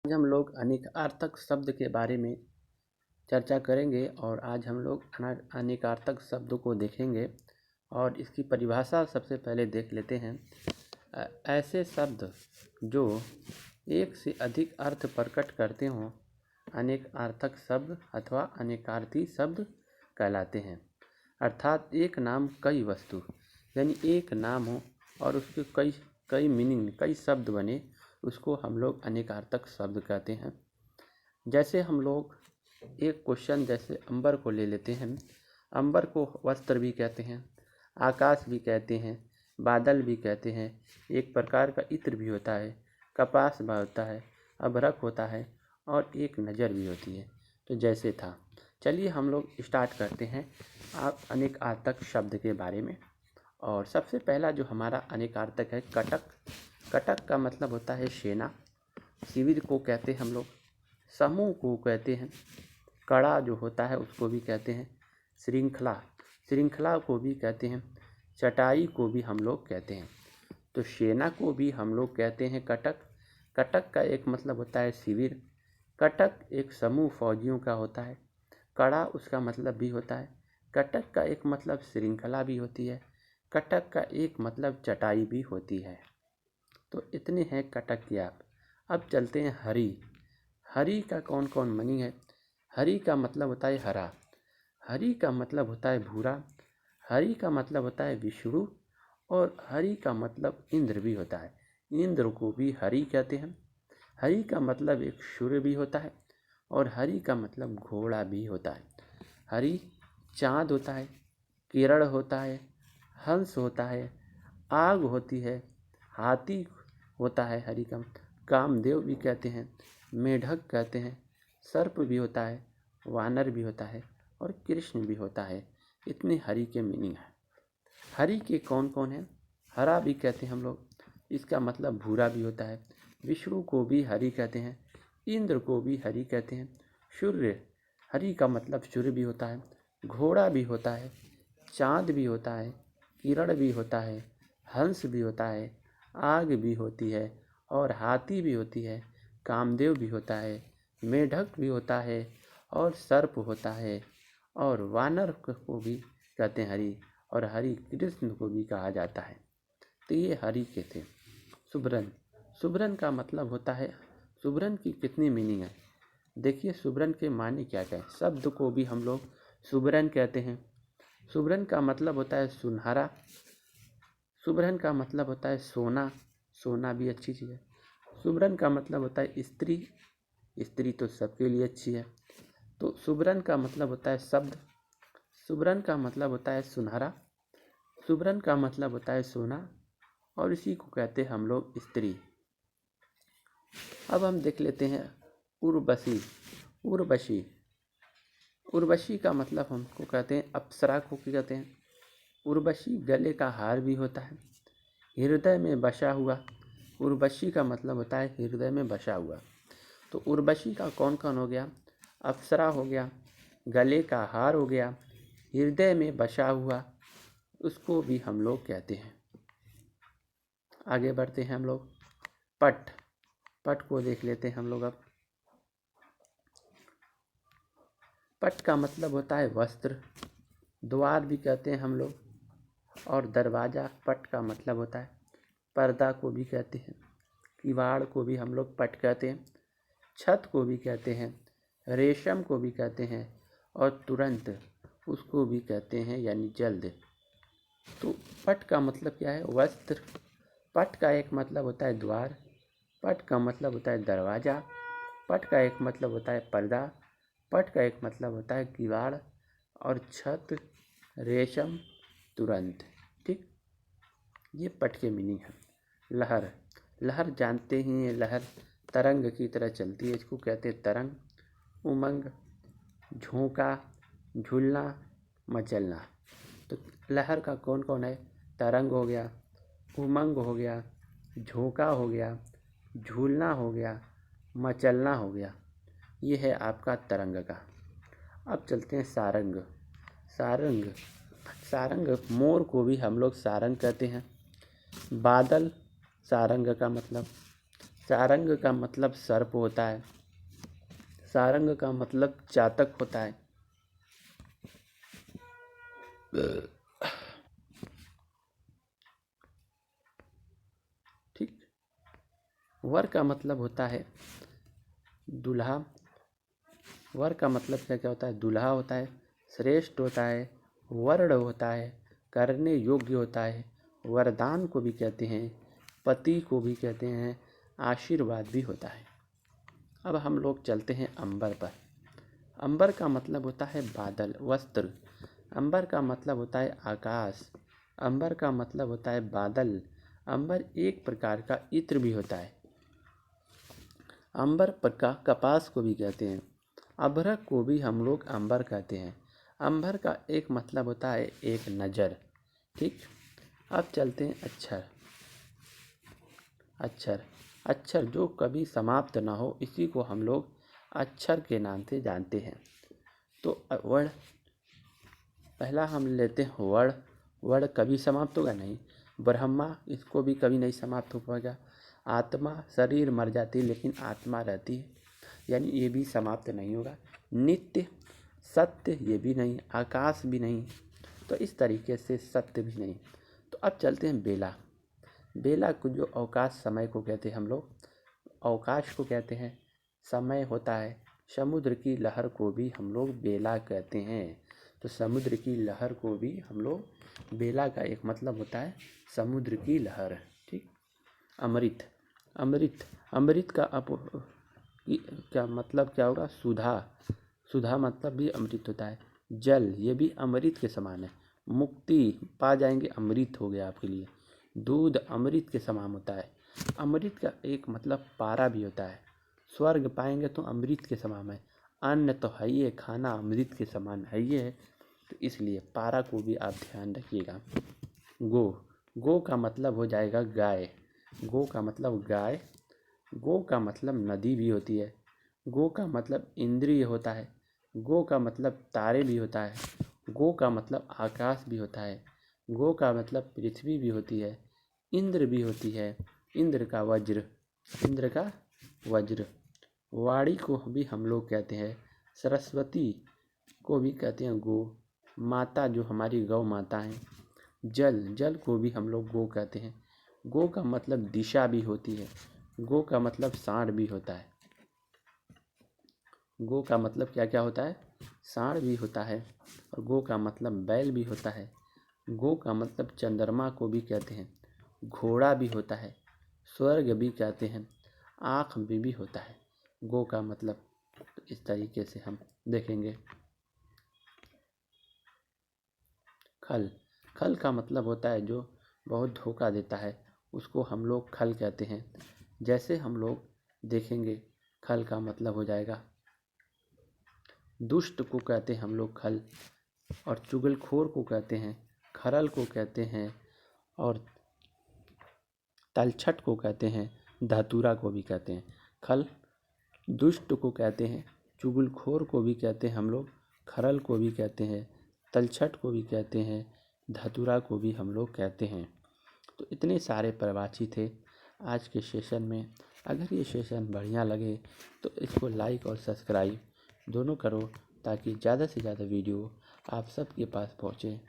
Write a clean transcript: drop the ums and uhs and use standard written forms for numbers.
आज हम लोग अनेकार्थक शब्द के बारे में चर्चा करेंगे और आज हम लोग अनेकार्थक शब्द को देखेंगे और इसकी परिभाषा सबसे पहले देख लेते हैं। ऐसे शब्द जो एक से अधिक अर्थ प्रकट करते हों अनेकार्थक शब्द अथवा अनेकार्थी शब्द कहलाते हैं। अर्थात एक नाम कई वस्तु, यानी एक नाम हो और उसके कई मीनिंग, कई शब्द बने, उसको हम लोग अनेकार्थक शब्द कहते हैं। जैसे हम लोग एक क्वेश्चन जैसे अंबर को ले लेते हैं। अंबर को वस्त्र भी कहते हैं, आकाश भी कहते हैं, बादल भी कहते हैं, एक प्रकार का इत्र भी होता है, कपास भी होता है, अभ्रक होता है और एक नज़र भी होती है। तो जैसे था, चलिए हम लोग स्टार्ट करते हैं आप अनेकार्थक शब्द के बारे में। और सबसे पहला जो हमारा अनेकार्थक है कटक। कटक का मतलब होता है सेना, शिविर को कहते हैं हम लोग, समूह को कहते हैं, कड़ा जो होता है उसको भी कहते हैं, श्रृंखला, श्रृंखला को भी कहते हैं, चटाई को भी हम लोग कहते हैं। तो सेना को भी हम लोग कहते हैं कटक। कटक का एक मतलब होता है शिविर, कटक एक समूह फौजियों का होता है, कड़ा उसका मतलब भी होता है, कटक का एक मतलब श्रृंखला भी होती है, कटक का एक मतलब चटाई भी होती है। तो इतने हैं कटक के आप। अब चलते हैं हरी। हरी का कौन कौन मीनिंग है। हरी का मतलब होता है हरा, हरी का मतलब होता है भूरा, हरी का मतलब होता है विष्णु और हरी का मतलब इंद्र भी होता है। इंद्र को भी हरी कहते हैं। हरी का मतलब एक सूर्य भी होता है और हरी का मतलब घोड़ा भी होता है। हरी चाँद होता है, किरण होता है, हंस होता है, आग होती है, हाथी होता है हरी का, कामदेव भी कहते हैं, मेढक कहते हैं, सर्प भी होता है, वानर भी होता है और कृष्ण भी होता है। इतने हरी के मीनिंग है। हरी के कौन कौन है। हरा भी कहते हैं हम लोग, इसका मतलब भूरा भी होता है। विष्णु को भी हरी कहते हैं, इंद्र को भी हरी कहते हैं, सूर्य, हरी का मतलब सूर्य भी होता है, घोड़ा भी होता है, चाँद भी होता है, किरण भी होता है, हंस भी होता है, आग भी होती है और हाथी भी होती है, कामदेव भी होता है, मेढक भी होता है और सर्प होता है और वानर को भी कहते हैं हरि, और हरि कृष्ण को भी कहा जाता है। तो ये हरि के थे। सुभ्रन, सुभ्रन का मतलब होता है, सुभ्रन की कितनी मीनिंग है देखिए। सुभ्रन के माने क्या क्या है। शब्द को भी हम लोग सुभ्रन कहते हैं। सुभ्रन का मतलब होता है सुनहरा, सुभ्रन का मतलब होता है सोना, सोना भी अच्छी चीज़ है। सुभ्रन का मतलब होता है स्त्री, स्त्री तो सबके लिए अच्छी है। तो सुभ्रन का मतलब होता है शब्द, सुभ्रन का मतलब होता है सुनहरा, सुभ्रन का मतलब होता है सोना और इसी को कहते हैं हम लोग स्त्री। अब हम देख लेते हैं उर्वशी। उर्वशी, उर्वशी का मतलब हमको कहते हैं अप्सरा को कहते हैं। उर्वशी गले का हार भी होता है, हृदय में बसा हुआ। उर्वशी का मतलब होता है हृदय में बसा हुआ। तो उर्वशी का कौन कौन हो गया। अप्सरा हो गया, गले का हार हो गया, हृदय में बसा हुआ, उसको भी हम लोग कहते हैं। आगे बढ़ते हैं हम लोग। पट, पट को देख लेते हैं हम लोग अब। पट का मतलब होता है वस्त्र, द्वार भी कहते हैं हम लोग, और दरवाज़ा पट का मतलब होता है। पर्दा को भी कहते हैं, किवाड़ को भी हम लोग पट कहते हैं, छत को भी कहते हैं, रेशम को भी कहते हैं और तुरंत उसको भी कहते हैं, यानी जल्द। तो पट का मतलब क्या है, वस्त्र। पट का एक मतलब होता है द्वार, पट का मतलब होता है दरवाज़ा, पट का एक मतलब होता है पर्दा, पट का एक मतलब होता है किवाड़ और छत, रेशम, तुरंत। ठीक, ये पट के मीनिंग है। लहर, लहर जानते ही हैं, लहर तरंग की तरह चलती है, इसको कहते हैं तरंग। उमंग, झोंका, झूलना, मचलना। तो लहर का कौन कौन है। तरंग हो गया, उमंग हो गया, झोंका हो गया, झूलना हो गया, मचलना हो गया। ये है आपका तरंग का। अब चलते हैं सारंग। सारंग, सारंग मोर को भी हम लोग सारंग कहते हैं। बादल सारंग का मतलब, सारंग का मतलब सर्प होता है। सारंग का मतलब चातक होता है। ठीक। वर का मतलब होता है दूल्हा। वर का मतलब क्या क्या होता है? दूल्हा होता है, श्रेष्ठ होता है, वर्ण होता है, करने योग्य होता है, वरदान को भी कहते हैं, पति को भी कहते हैं, आशीर्वाद भी होता है। अब हम लोग चलते हैं अंबर पर। अंबर का मतलब होता है बादल, वस्त्र। अंबर का मतलब होता है आकाश। अंबर का मतलब होता है बादल। अंबर एक प्रकार का इत्र भी होता है। अंबर पर का कपास को भी कहते हैं। अभ्रक को भी हम लोग अंबर कहते हैं। अंबर का एक मतलब होता है एक नज़र। ठीक। अब चलते हैं अक्षर। अक्षर अक्षर जो कभी समाप्त ना हो, इसी को हम लोग अक्षर के नाम से जानते हैं। तो वर्ण, पहला हम लेते हैं वर्ण। वर्ण कभी समाप्त होगा नहीं। ब्रह्मा, इसको भी कभी नहीं समाप्त हो पाएगा। आत्मा, शरीर मर जाती है लेकिन आत्मा रहती है, यानी ये भी समाप्त नहीं होगा। नित्य, सत्य, ये भी नहीं। आकाश भी नहीं। तो इस तरीके से सत्य भी नहीं। तो अब चलते हैं बेला। बेला को जो अवकाश समय को कहते हैं हम लोग, अवकाश को कहते हैं, समय होता है। समुद्र की लहर को भी हम लोग बेला कहते हैं। तो समुद्र की लहर को भी हम लोग, बेला का एक मतलब होता है समुद्र की लहर। ठीक। अमृत। अमृत अमृत का क्या मतलब क्या होगा? सुधा। सुधा मतलब भी अमृत होता है। जल, ये भी अमृत के समान है। मुक्ति पा जाएंगे, अमृत हो गया आपके लिए। दूध अमृत के समान होता है। अमृत का एक मतलब पारा भी होता है। स्वर्ग पाएंगे तो अमृत के समान है। अन्न तो है ही है, खाना अमृत के समान है ही है। तो इसलिए पारा को भी आप ध्यान रखिएगा। गो। गो का मतलब हो जाएगा गाय। गो का मतलब गाय। गो का मतलब नदी भी होती है। गो का मतलब इंद्रिय होता है। गो का मतलब तारे भी होता है। गो का मतलब आकाश भी होता है। गो का मतलब पृथ्वी भी होती है। इंद्र भी होती है। इंद्र का वज्र। इंद्र का वज्र। वाणी को भी हम लोग कहते हैं। सरस्वती को भी कहते हैं गो। माता जो हमारी गौ माता है। जल, जल को भी हम लोग गो कहते हैं। गो का मतलब दिशा भी होती है। गो का मतलब सांड भी होता है। गो का मतलब क्या क्या होता है? सांड भी होता है। और गो का मतलब बैल भी होता है। गो का मतलब चंद्रमा को भी कहते हैं। घोड़ा भी होता है। स्वर्ग भी कहते हैं। आँख भी होता है गो का मतलब। तो इस तरीके से हम देखेंगे। खल। खल का मतलब होता है जो बहुत धोखा देता है, उसको हम लोग खल कहते हैं। जैसे हम लोग देखेंगे, खल का मतलब हो जाएगा दुष्ट को कहते हैं हम लोग खल। और चुगलखोर को कहते हैं खरल को कहते हैं। और तलछट को कहते हैं, धतूरा को भी कहते हैं। खल दुष्ट को कहते हैं, चुगलखोर को भी कहते हैं हम लोग, खरल को भी कहते हैं, तलछट को भी कहते हैं, धतूरा को भी हम लोग कहते हैं। तो इतने सारे प्रवाची थे आज के सेशन में। अगर ये सेशन बढ़िया लगे तो इसको लाइक और सब्सक्राइब दोनों करो, ताकि ज़्यादा से ज़्यादा वीडियो आप सबके पास पहुँचे।